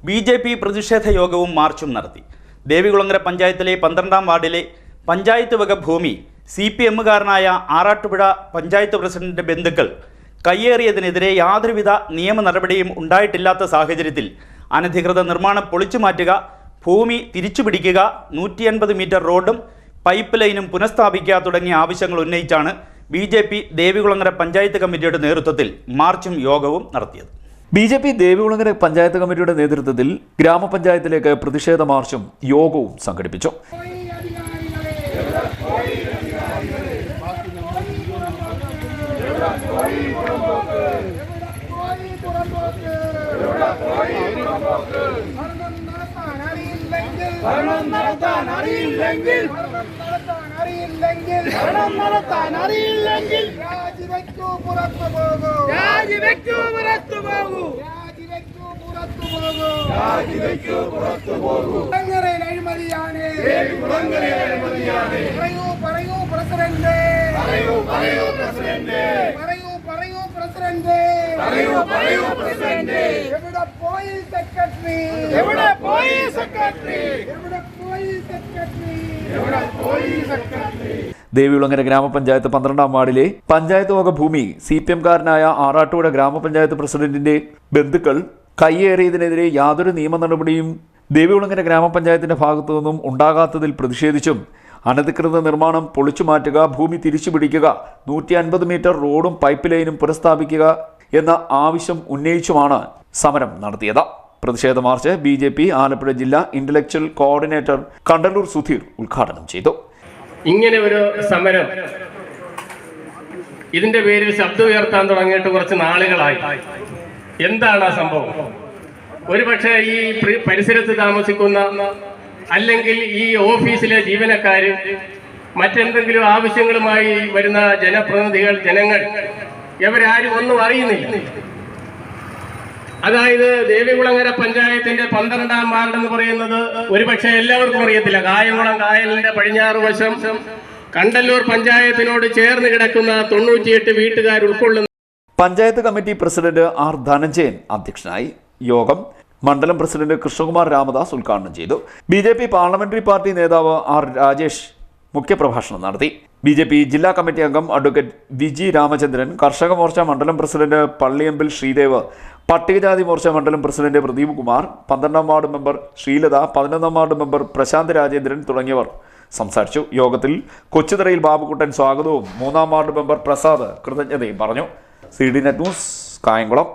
BJP. പ്രതിഷേധ യോഗവും മാർച്ചും നടത്തി. ദേവികുളങ്ങര പഞ്ചായത്തിലെ 12-ാം വാർഡിലെ പഞ്ചായത്ത് വക ഭൂമി CPM-കാരനായ ആറാട്ടുപുഴ പഞ്ചായത്ത് പ്രസിഡന്റിന്റെ ബന്ധുക്കൾ കയ്യേറിയതിനെതിരെ യാതൊരുവിധ നിയമ നടപടിയും ഉണ്ടായിട്ടില്ലാത്ത സാഹചര്യത്തിൽ അനധികൃത നിർമ്മാണം പൊളിച്ചു മാറ്റുക, ഭൂമി തിരിച്ചുപിടിക്കുക, 150 മീറ്റർ റോഡും പൈപ്പ് ലൈനും പുനഃസ്ഥാപിക്കുക തുടങ്ങിയ ആവശ്യങ്ങൾ ഉന്നയിച്ചാണ് ബി.ജെ.പി. ദേവികുളങ്ങര പഞ്ചായത്ത് കമ്മിറ്റിയുടെ നേതൃത്വത്തിൽ മാർച്ചും യോഗവും നടത്തിയത്. ബി.ജെ.പി. ദേവികുളങ്ങര പഞ്ചായത്ത് കമ്മിറ്റിയുടെ നേതൃത്വത്തിൽ ഗ്രാമപഞ്ചായത്തിലേക്ക് പ്രതിഷേധ മാർച്ചും യോഗവും സംഘടിപ്പിച്ചു. ദേവികുളങ്ങര ഗ്രാമപഞ്ചായത്ത് 12-ാം വാർഡിലെ പഞ്ചായത്ത് വക ഭൂമി CPM-കാരനായ ആറാട്ടുപുഴ ഗ്രാമപഞ്ചായത്ത് പ്രസിഡന്റിന്റെ ബന്ധുക്കൾ കയ്യേറിയതിനെതിരെ യാതൊരു നിയമ നടപടിയും ദേവികുളങ്ങര ഗ്രാമപഞ്ചായത്തിന്റെ ഭാഗത്തു നിന്നും ഉണ്ടാകാത്തതിൽ പ്രതിഷേധിച്ചും അനധികൃത നിർമ്മാണം പൊളിച്ചു മാറ്റുക, ഭൂമി തിരിച്ചുപിടിക്കുക, 150 മീറ്റർ റോഡും പൈപ്പ് ലൈനും പുനഃസ്ഥാപിക്കുക എന്ന ആവശ്യം ഉന്നയിച്ചുമാണ് സമരം നടത്തിയത്. പ്രതിഷേധ മാർച്ച് ബി.ജെ.പി. ആലപ്പുഴ ജില്ലാ ഇന്റലക്ച്വൽ കോർഡിനേറ്റർ കണ്ടല്ലൂർ സുധീർ ഉദ്ഘാടനം ചെയ്തു. ഇങ്ങനെ ഒരു സമരം ഇതിന്റെ പേരിൽ ശബ്ദം ഉയർത്താൻ തുടങ്ങിയിട്ട് കുറച്ച് നാളുകളായി. എന്താണ് ആ സംഭവം? ഒരുപക്ഷെ ഈ പരിസരത്ത് താമസിക്കുന്ന അല്ലെങ്കിൽ ഈ ഓഫീസിലെ ജീവനക്കാര് മറ്റെന്തെങ്കിലും ആവശ്യങ്ങളുമായി വരുന്ന ജനപ്രതിനിധികൾ, ജനങ്ങൾ ഇവരാരും ഒന്നും അറിയുന്നില്ല. അതായത് ദേവികുളങ്ങര പഞ്ചായത്തിന്റെ 12-ാം വാർഡ് എന്ന് പറയുന്നത് ഒരുപക്ഷെ എല്ലാവർക്കും അറിയത്തില്ല. കായംകുളം കായലിന്റെ പടിഞ്ഞാറ് വശം കണ്ടല്ലൂർ പഞ്ചായത്തിനോട് ചേർന്ന് കിടക്കുന്ന 98 വീട്ടുകാർ ഉൾക്കൊള്ളുന്ന panchayat committee president R Dhananjayan അധ്യക്ഷനായി. യോഗം മണ്ഡലം പ്രസിഡന്റ് കൃഷ്ണകുമാർ രാമദാസ് ഉദ്ഘാടനം ചെയ്തു. ബി.ജെ.പി. പാർലമെന്ററി പാർട്ടി നേതാവ് ആർ രാജേഷ് മുഖ്യപ്രഭാഷണം നടത്തി. ബി.ജെ.പി. ജില്ലാ കമ്മിറ്റി അംഗം അഡ്വക്കേറ്റ് വിജി രാമചന്ദ്രൻ, കർഷക മോർച്ച മണ്ഡലം പ്രസിഡന്റ് പള്ളിയമ്പിൽ ശ്രീദേവ്, പട്ടികജാതി മോർച്ച മണ്ഡലം പ്രസിഡന്റ് പ്രദീപ് കുമാർ, 12-ാം വാർഡ് മെമ്പർ ശ്രീലത, 11-ാം വാർഡ് മെമ്പർ പ്രശാന്ത് രാജേന്ദ്രൻ തുടങ്ങിയവർ സംസാരിച്ചു. യോഗത്തിൽ കൊച്ചുതറയിൽ ബാബുക്കുട്ടൻ സ്വാഗതവും 3-ാം വാർഡ് മെമ്പർ പ്രസാദ് കൃതജ്ഞതയും പറഞ്ഞു. CD net news, Kayamkulam.